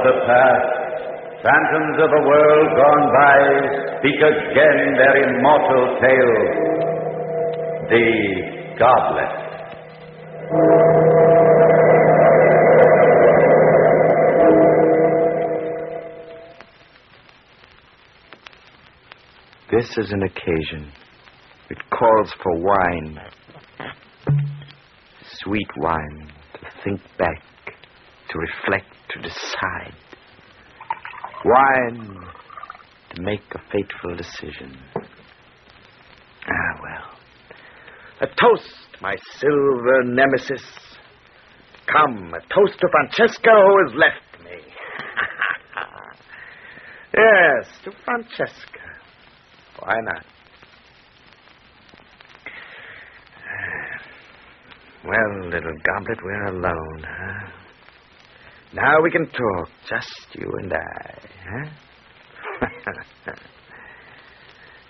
the past, phantoms of a world gone by, speak again their immortal tale. The Goblet. This is an occasion. It calls for wine. Sweet wine, to think back, to reflect, to decide. Wine, to make a fateful decision. Ah, well. A toast, my silver nemesis. Come, a toast to Francesca, who has left me. Yes, to Francesca. Why not? Well, little Goblet, we're alone, huh? Now we can talk, just you and I, huh?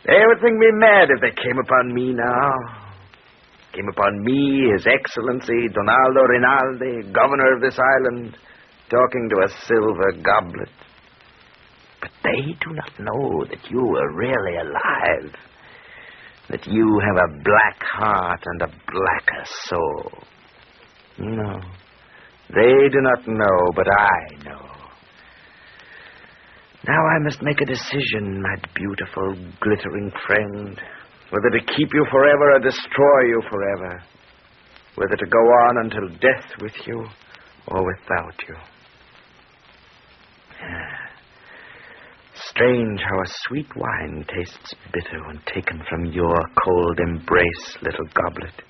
They would think me mad if they came upon me now. Came upon me, His Excellency, Donaldo Rinaldi, governor of this island, talking to a silver goblet. But they do not know that you are really alive. That you have a black heart and a blacker soul. No, they do not know, but I know. Now I must make a decision, my beautiful, glittering friend, whether to keep you forever or destroy you forever, whether to go on until death with you or without you. Strange how a sweet wine tastes bitter when taken from your cold embrace, little Goblet.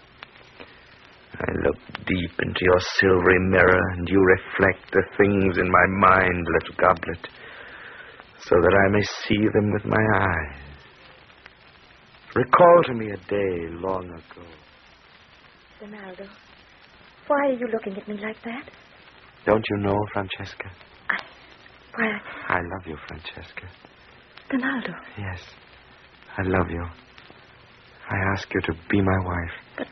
I look deep into your silvery mirror, and you reflect the things in my mind, little Goblet, so that I may see them with my eyes. Recall to me a day long ago. Ronaldo, why are you looking at me like that? Don't you know, Francesca? Why, I love you, Francesca. Ronaldo. Yes, I love you. I ask you to be my wife. But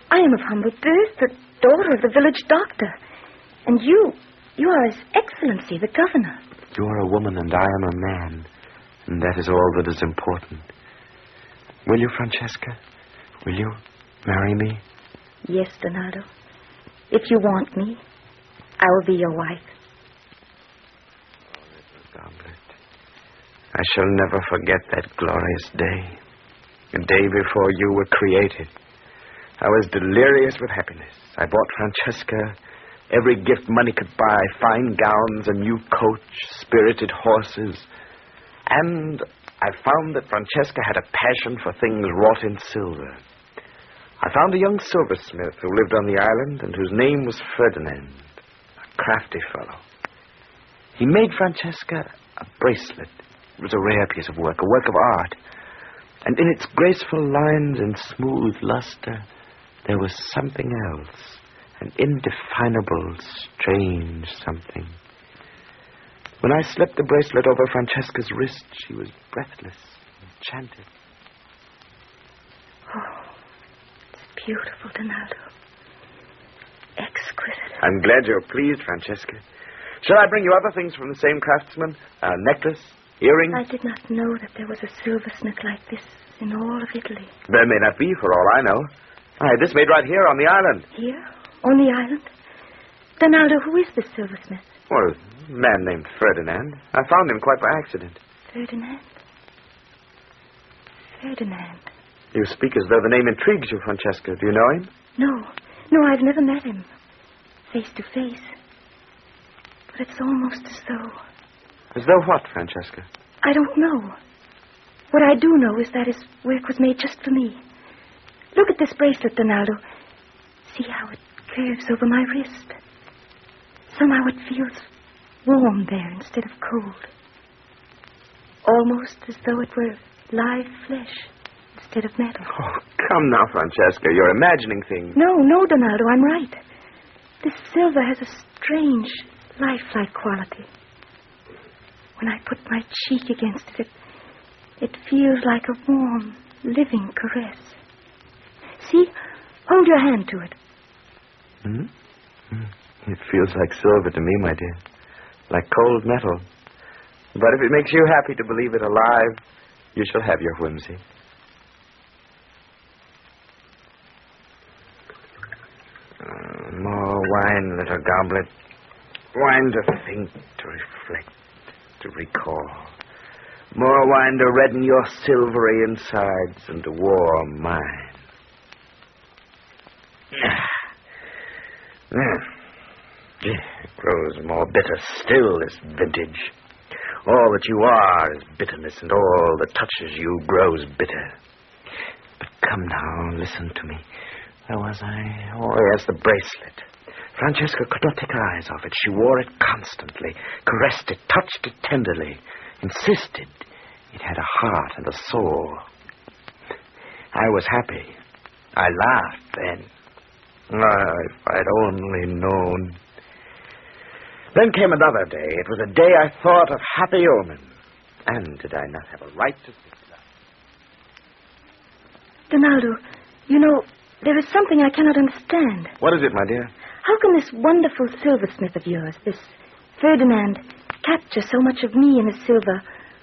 I am of humble birth, the daughter of the village doctor. And you are His Excellency, the governor. You are a woman and I am a man. And that is all that is important. Will you, Francesca? Will you marry me? Yes, Donaldo. If you want me, I will be your wife. Oh, little Goblet. I shall never forget that glorious day. The day before you were created. I was delirious with happiness. I bought Francesca every gift money could buy, fine gowns, a new coach, spirited horses. And I found that Francesca had a passion for things wrought in silver. I found a young silversmith who lived on the island and whose name was Ferdinand, a crafty fellow. He made Francesca a bracelet. It was a rare piece of work, a work of art. And in its graceful lines and smooth luster, there was something else, an indefinable, strange something. When I slipped the bracelet over Francesca's wrist, she was breathless, enchanted. Oh, it's beautiful, Donaldo. Exquisite. I'm glad you're pleased, Francesca. Shall I bring you other things from the same craftsman? A necklace, earrings? I did not know that there was a silversmith like this in all of Italy. There may not be, for all I know. Why, this made right here on the island. Here? On the island? Donaldo, who is this silversmith? Well, a man named Ferdinand. I found him quite by accident. Ferdinand? Ferdinand. You speak as though the name intrigues you, Francesca. Do you know him? No, I've never met him. Face to face. But it's almost as though... As though what, Francesca? I don't know. What I do know is that his work was made just for me. Look at this bracelet, Donaldo. See how it curves over my wrist. Somehow it feels warm there instead of cold. Almost as though it were live flesh instead of metal. Oh, come now, Francesca. You're imagining things. No, Donaldo, I'm right. This silver has a strange, lifelike quality. When I put my cheek against it, it feels like a warm, living caress. See? Hold your hand to it. It feels like silver to me, my dear. like cold metal. But if it makes you happy to believe it alive, you shall have your whimsy. More wine, little goblet. Wine to think, to reflect, to recall. More wine to redden your silvery insides and to warm mine. It grows more bitter still, this vintage. All that you are is bitterness, and all that touches you grows bitter. But come now, listen to me. Where was I? Oh, yes, the bracelet. Francesca could not take her eyes off it. She wore it constantly, caressed it, touched it tenderly, insisted it had a heart and a soul. I was happy. I laughed then. Ah, if I'd only known. Then came another day. It was a day I thought of happy omen. And did I not have a right to think that? Donaldo, you know, there is something I cannot understand. What is it, my dear? How can this wonderful silversmith of yours, this Ferdinand, capture so much of me in his silver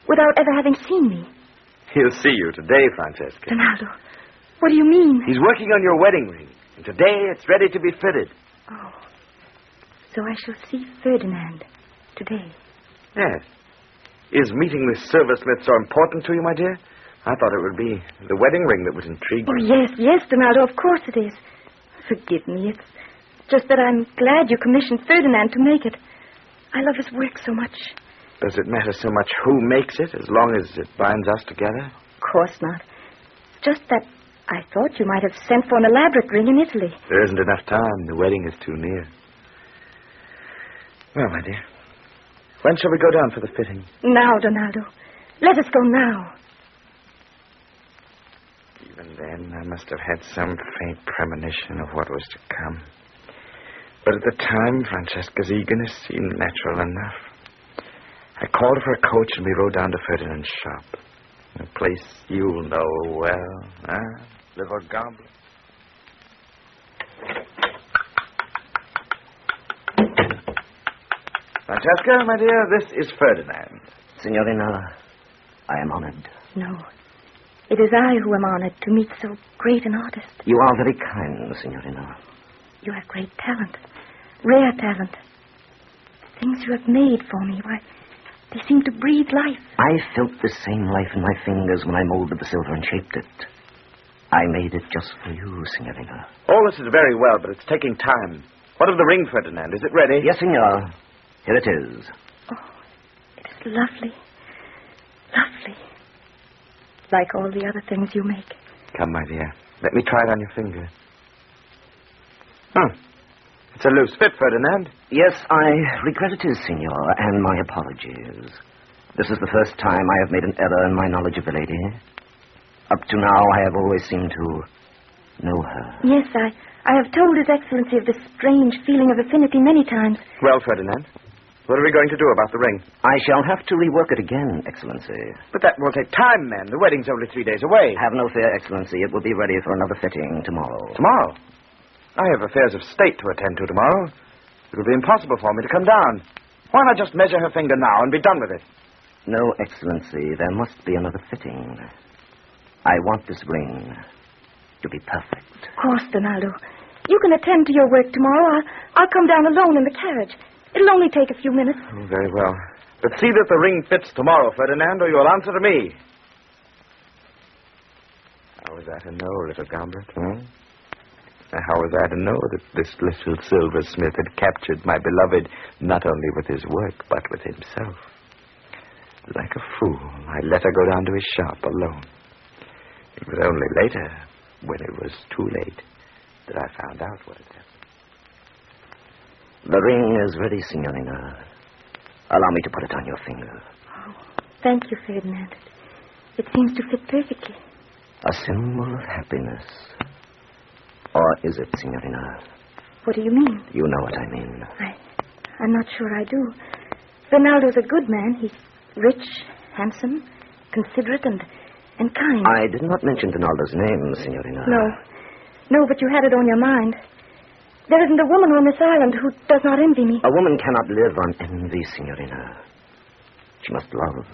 without ever having seen me? He'll see you today, Francesca. Donaldo, what do you mean? He's working on your wedding ring, and today it's ready to be fitted. Oh, so I shall see Ferdinand today. Yes. Is meeting this silversmith so important to you, my dear? I thought it would be the wedding ring that would intrigue you. Oh, yes, Donaldo, of course it is. Forgive me, it's just that I'm glad you commissioned Ferdinand to make it. I love his work so much. Does it matter so much who makes it, as long as it binds us together? Of course not. It's just that I thought you might have sent for an elaborate ring in Italy. There isn't enough time. The wedding is too near. Well, my dear, when shall we go down for the fitting? Now, Donaldo. Let us go now. Even then, I must have had some faint premonition of what was to come. But at the time, Francesca's eagerness seemed natural enough. I called for a coach and we rode down to Ferdinand's shop. A place you'll know well, huh? Little Goblet. Francesca, my dear, this is Ferdinand. Signorina, I am honored. No. It is I who am honored to meet so great an artist. You are very kind, Signorina. You have great talent. Rare talent. The things you have made for me, why, they seem to breathe life. I felt the same life in my fingers when I molded the silver and shaped it. I made it just for you, Signorina. All this is very well, but it's taking time. What of the ring, Ferdinand? Is it ready? Yes, Signor. Here it is. Oh, it is lovely. Lovely. Like all the other things you make. Come, my dear. Let me try it on your finger. It's a loose fit, Ferdinand. Yes, I regret it is, Signor, and my apologies. This is the first time I have made an error in my knowledge of the lady. Up to now, I have always seemed to know her. Yes, I have told His Excellency of this strange feeling of affinity many times. Well, Ferdinand, what are we going to do about the ring? I shall have to rework it again, Excellency. But that will take time, man. The wedding's only 3 days away. Have no fear, Excellency. It will be ready for another fitting tomorrow. Tomorrow? I have affairs of state to attend to tomorrow. It will be impossible for me to come down. Why not just measure her finger now and be done with it? No, Excellency. There must be another fitting. I want this ring to be perfect. Of course, Donaldo. You can attend to your work tomorrow. I'll come down alone in the carriage. It'll only take a few minutes. Oh, very well. But see that the ring fits tomorrow, Ferdinand, or you'll answer to me. How was I to know, little Goblet, How was I to know that this little silversmith had captured my beloved not only with his work, but with himself? Like a fool, I let her go down to his shop alone. It was only later, when it was too late, that I found out what had happened. The ring is ready, Signorina. Allow me to put it on your finger. Oh, thank you, Ferdinand. It seems to fit perfectly. A symbol of happiness. Or is it, Signorina? What do you mean? You know what I mean. I'm not sure I do. Ronaldo's a good man. He's rich, handsome, considerate, and kind. I did not mention Ronaldo's name, Signorina. No, but you had it on your mind. There isn't a woman on this island who does not envy me. A woman cannot live on envy, Signorina. She must love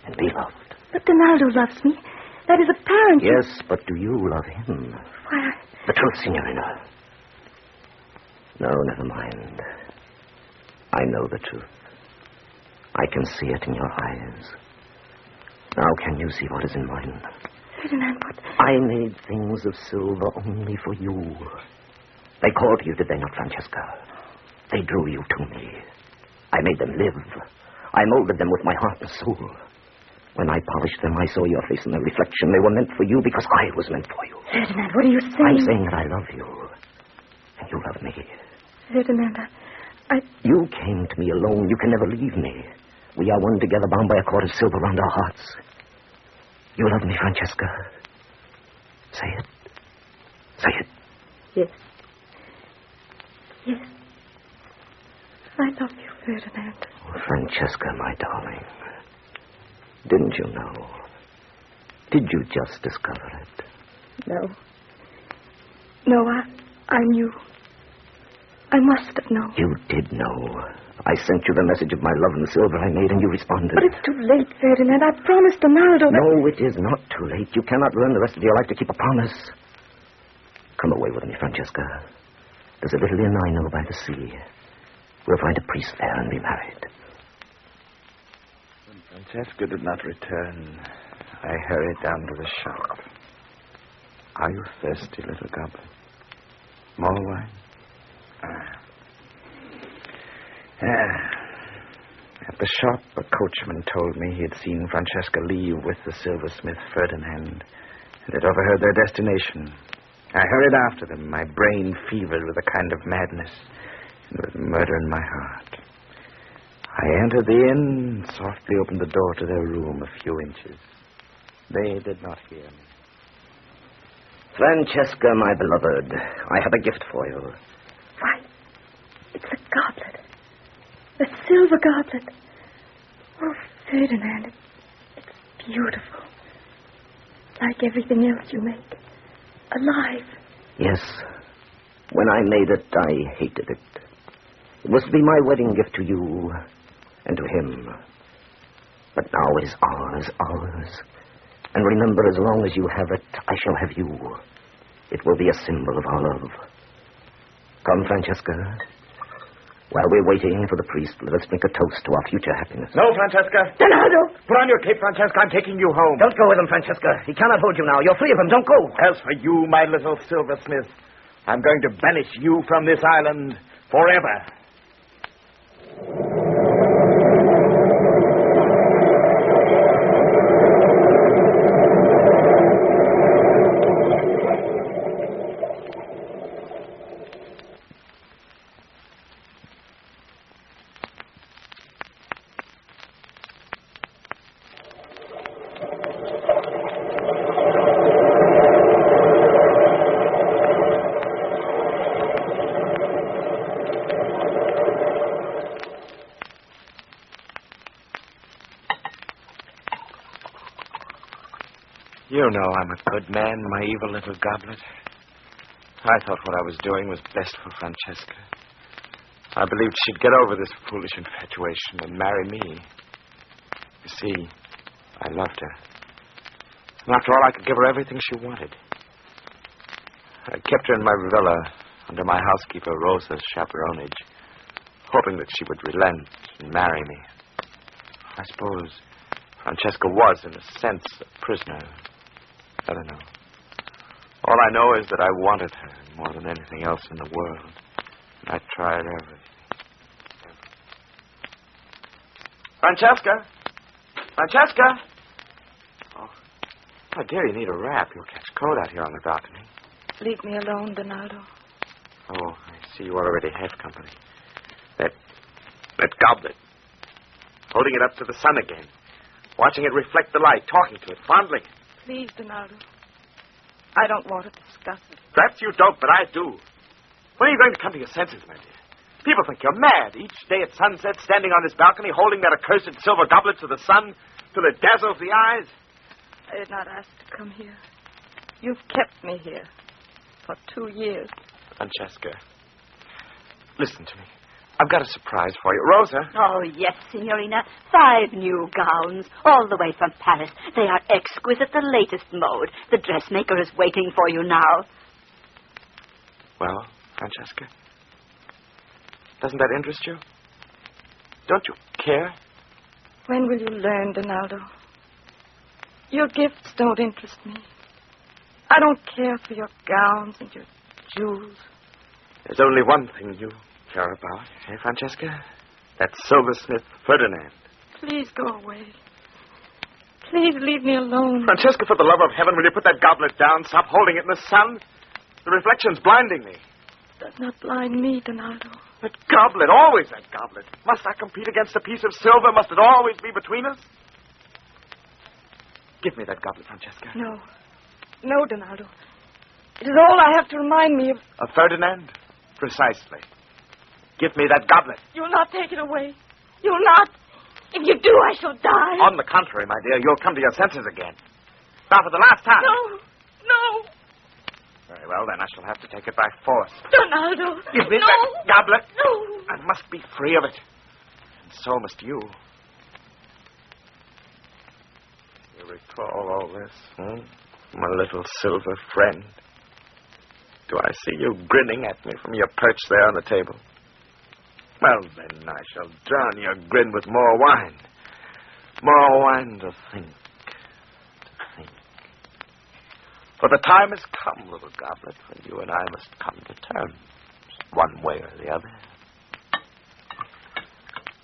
and be loved. But Donaldo loves me. That is apparent. Yes, but do you love him? Why, The truth, Signorina. No, never mind. I know the truth. I can see it in your eyes. Now can you see what is in mine? Ferdinand, what? I made things of silver only for you. They called to you, did they not, Francesca? They drew you to me. I made them live. I molded them with my heart and soul. When I polished them, I saw your face in the reflection. They were meant for you because I was meant for you. Ferdinand, what are you saying? I'm saying that I love you. And you love me. Ferdinand, You came to me alone. You can never leave me. We are one together, bound by a cord of silver round our hearts. You love me, Francesca. Say it. Say it. Yes. Yes. I love you, Ferdinand. Oh, Francesca, my darling. Didn't you know? Did you just discover it? No. No, I knew. I must have known. You did know. I sent you the message of my love and the silver I made, and you responded. But it's too late, Ferdinand. I promised Donaldo that... No, it is not too late. You cannot learn the rest of your life to keep a promise. Come away with me, Francesca. There's a little inn I know by the sea. We'll find a priest there and be married. When Francesca did not return, I hurried down to the shop. Are you thirsty, little Goblet? More wine? At the shop, a coachman told me he had seen Francesca leave with the silversmith Ferdinand and had overheard their destination. I hurried after them, my brain fevered with a kind of madness and with murder in my heart. I entered the inn and softly opened the door to their room a few inches. They did not hear me. Francesca, my beloved, I have a gift for you. Why, it's a goblet. A silver goblet. Oh, Ferdinand, it's beautiful. Like everything else you make. Alive. Yes. When I made it, I hated it. It was to be my wedding gift to you and to him. But now it is ours, ours. And remember, as long as you have it, I shall have you. It will be a symbol of our love. Come, Francesca. While we're waiting for the priest, let us make a toast to our future happiness. No, Francesca. Donaldo! Put on your cape, Francesca. I'm taking you home. Don't go with him, Francesca. He cannot hold you now. You're free of him. Don't go. As for you, my little silversmith, I'm going to banish you from this island forever. You know I'm a good man, my evil little Goblet. I thought what I was doing was best for Francesca. I believed she'd get over this foolish infatuation and marry me. You see, I loved her. And after all, I could give her everything she wanted. I kept her in my villa under my housekeeper Rosa's chaperonage, hoping that she would relent and marry me. I suppose Francesca was, in a sense, a prisoner. I don't know. All I know is that I wanted her more than anything else in the world. And I tried everything. Francesca! Francesca! Oh, dear, you need a wrap. You'll catch cold out here on the balcony. Leave me alone, Donaldo. Oh, I see you already have company. That goblet. Holding it up to the sun again. Watching it reflect the light, talking to it, fondling it. Please, Donaldo. I don't want to discuss it. Perhaps you don't, but I do. When are you going to come to your senses, my dear? People think you're mad. Each day at sunset, standing on this balcony, holding that accursed silver goblet to the sun till it dazzles the eyes. I did not ask to come here. You've kept me here for 2 years. Francesca, Listen to me. I've got a surprise for you. Rosa. Oh, yes, Signorina. 5 new gowns, all the way from Paris. They are exquisite, the latest mode. The dressmaker is waiting for you now. Well, Francesca, doesn't that interest you? Don't you care? When will you learn, Donaldo? Your gifts don't interest me. I don't care for your gowns and your jewels. There's only one thing you care about, eh, Francesca? That silversmith Ferdinand. Please go away. Please leave me alone. Francesca, for the love of heaven, will you put that goblet down? Stop holding it in the sun. The reflection's blinding me. Does not blind me, Donaldo. That goblet, always that goblet. Must I compete against a piece of silver? Must it always be between us? Give me that goblet, Francesca. No. No, Donaldo. It is all I have to remind me of. Of Ferdinand? Precisely. Give me that goblet. You'll not take it away. You'll not. If you do, I shall die. On the contrary, my dear, you'll come to your senses again. Now for the last time. No. No. Very well, then I shall have to take it by force. Donaldo. Give me no. that goblet. No. I must be free of it. And so must you. You recall all this, my little silver friend? Do I see you grinning at me from your perch there on the table? Well, then I shall drown your grin with more wine. More wine to think. For the time has come, little goblet, when you and I must come to terms, one way or the other.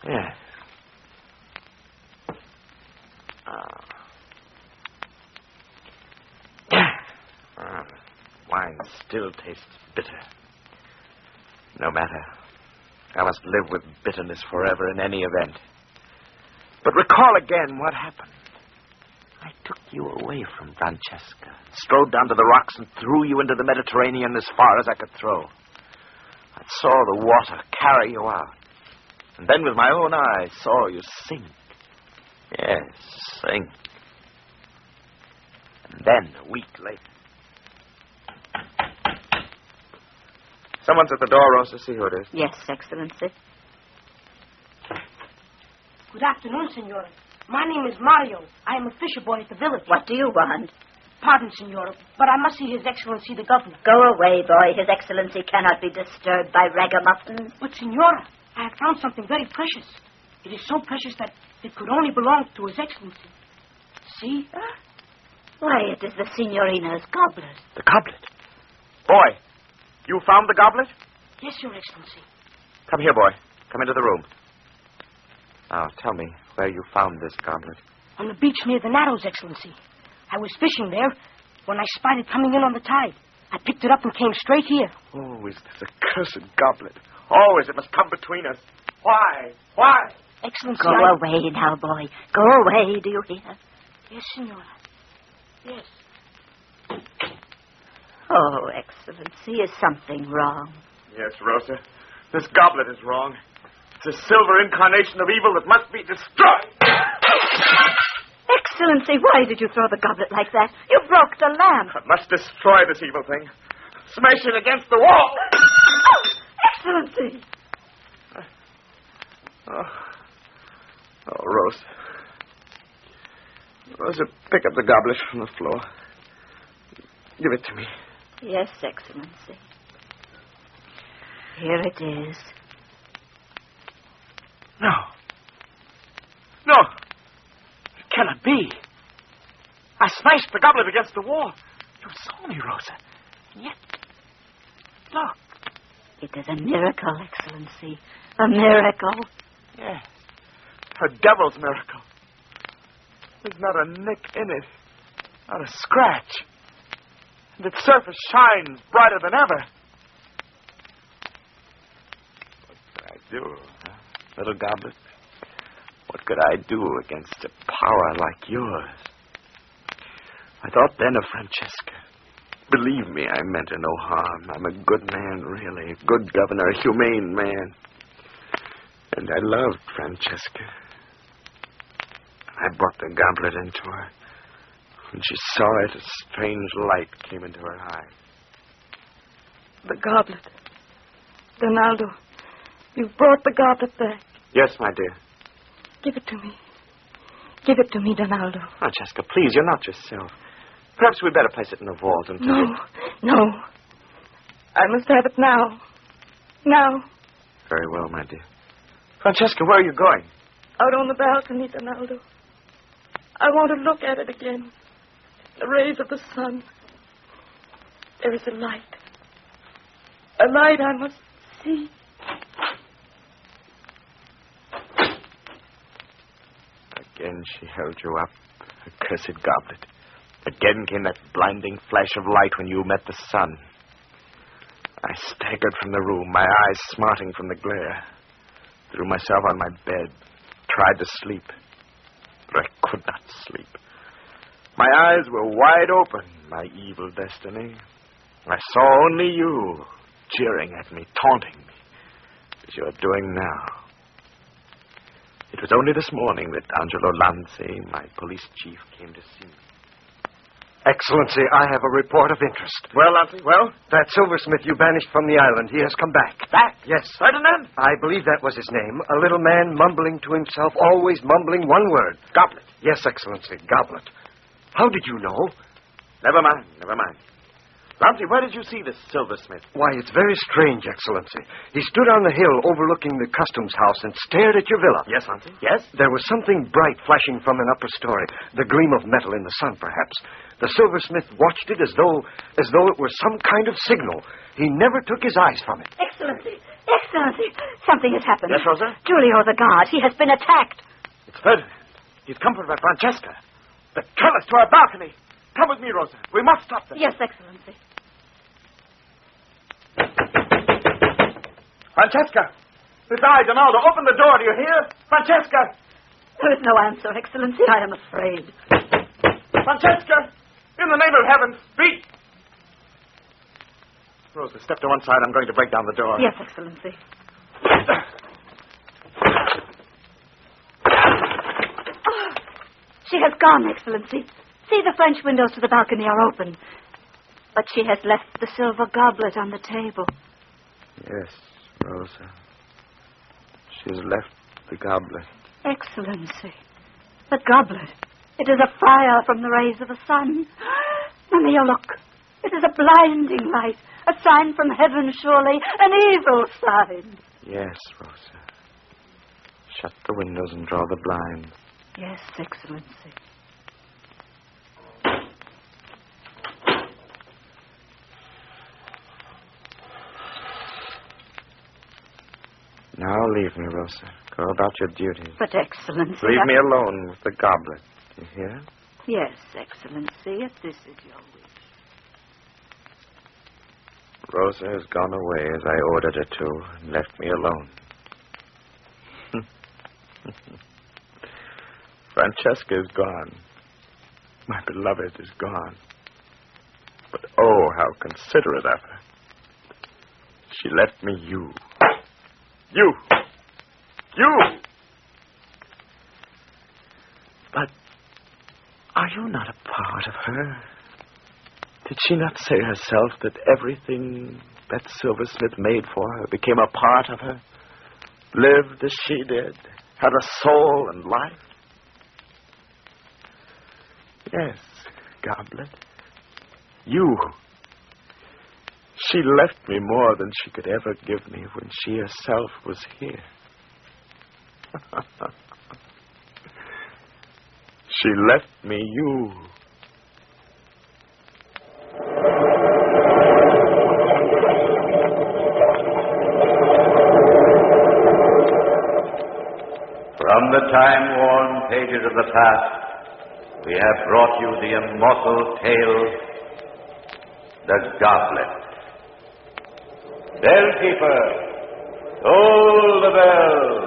Yes. Wine still tastes bitter. No matter. I must live with bitterness forever in any event. But recall again what happened. I took you away from Francesca, strode down to the rocks and threw you into the Mediterranean as far as I could throw. I saw the water carry you out. And then with my own eyes saw you sink. Yes, sink. And then, a week later... Someone's at the door, Rosa. See who it is. Yes, Excellency. Good afternoon, Senora. My name is Mario. I am a fisher boy at the village. What do you want? Pardon, Senora, but I must see His Excellency the Governor. Go away, boy. His Excellency cannot be disturbed by ragamuffins. But, Senora, I have found something very precious. It is so precious that it could only belong to His Excellency. See? Why, it is the Signorina's goblet. The goblet? Boy, you found the goblet? Yes, Your Excellency. Come here, boy. Come into the room. Now, tell me where you found this goblet. On the beach near the Narrows, Excellency. I was fishing there when I spied it coming in on the tide. I picked it up and came straight here. Oh, is this accursed goblet? Always it must come between us. Why? Why? Excellency, Go away now, boy. Go away, do you hear? Yes, Senora. Yes. Oh, Excellency, is something wrong? Yes, Rosa. This goblet is wrong. It's a silver incarnation of evil that must be destroyed. Excellency, why did you throw the goblet like that? You broke the lamp. I must destroy this evil thing. Smash it against the wall. Excellency. Oh, Rosa. Rosa, pick up the goblet from the floor. Give it to me. Yes, Excellency. Here it is. No. No. It cannot be. I smashed the goblet against the wall. You saw me, Rosa. And yet, look. It is a miracle, Excellency. A miracle. Yes. A devil's miracle. There's not a nick in it. Not a scratch. And its surface shines brighter than ever. What could I do, huh? Little goblet? What could I do against a power like yours? I thought then of Francesca. Believe me, I meant her no harm. I'm a good man, really. A good governor, a humane man. And I loved Francesca. I brought the goblet into her. When she saw it, a strange light came into her eyes. The goblet. Donaldo, You've brought the goblet back. Yes, my dear. Give it to me. Give it to me, Donaldo. Francesca, please, you're not yourself. Perhaps we'd better place it in the vault until... No. I must have it now. Now. Very well, my dear. Francesca, where are you going? Out on the balcony, Donaldo. I want to look at it again. The rays of the sun. There is a light. A light I must see. Again she held you up, accursed goblet. Again came that blinding flash of light when you met the sun. I staggered from the room, my eyes smarting from the glare. Threw myself on my bed, tried to sleep, but I could not sleep. My eyes were wide open, my evil destiny. I saw only you, jeering at me, taunting me, as you're doing now. It was only this morning that Angelo Lanzi, my police chief, came to see me. Excellency, I have a report of interest. Well, Lanzi, well? That silversmith you banished from the island, he has come back. Back? Yes. Ferdinand? I believe that was his name. A little man mumbling to himself, always mumbling one word. Goblet. Yes, Excellency, Goblet. How did you know? Never mind. Lanzi, where did you see this silversmith? Why, it's very strange, Excellency. He stood on the hill overlooking the customs house and stared at your villa. Yes, Lanzi, yes? There was something bright flashing from an upper story, the gleam of metal in the sun, perhaps. The silversmith watched it as though it were some kind of signal. He never took his eyes from it. Excellency! Something has happened. Yes, Rosa? Giulio the guard. He has been attacked. It's Ferdinand. He's comforted by Francesca. The trellis to our balcony. Come with me, Rosa. We must stop them. Yes, Excellency. Francesca! It's I, Donaldo. Open the door, do you hear? Francesca! There is no answer, Excellency. I am afraid. Francesca! In the name of heaven, speak! Rosa, step to one side. I'm going to break down the door. Yes, Excellency. Oh, she has gone, Excellency. See, the French windows to the balcony are open. But she has left the silver goblet on the table. Yes, Rosa. She's left the goblet. Excellency. The goblet. It is a fire from the rays of the sun. Mamma, look. It is a blinding light. A sign from heaven, surely. An evil sign. Yes, Rosa. Shut the windows and draw the blinds. Yes, Excellency. Now leave me, Rosa. Go about your duties. But, Excellency... Leave me alone with the goblet. You hear? Yes, Excellency, if this is your wish. Rosa has gone away as I ordered her to and left me alone. Francesca is gone. My beloved is gone. But oh, how considerate of her. She left me you. You! But are you not a part of her? Did she not say herself that everything that silversmith made for her became a part of her? Lived as she did? Had a soul and life? Yes, Goblet. You. She left me more than she could ever give me when she herself was here. She left me you. From the time-worn pages of the past, we have brought you the immortal tale, The Goblet. Bellkeeper, toll the bell.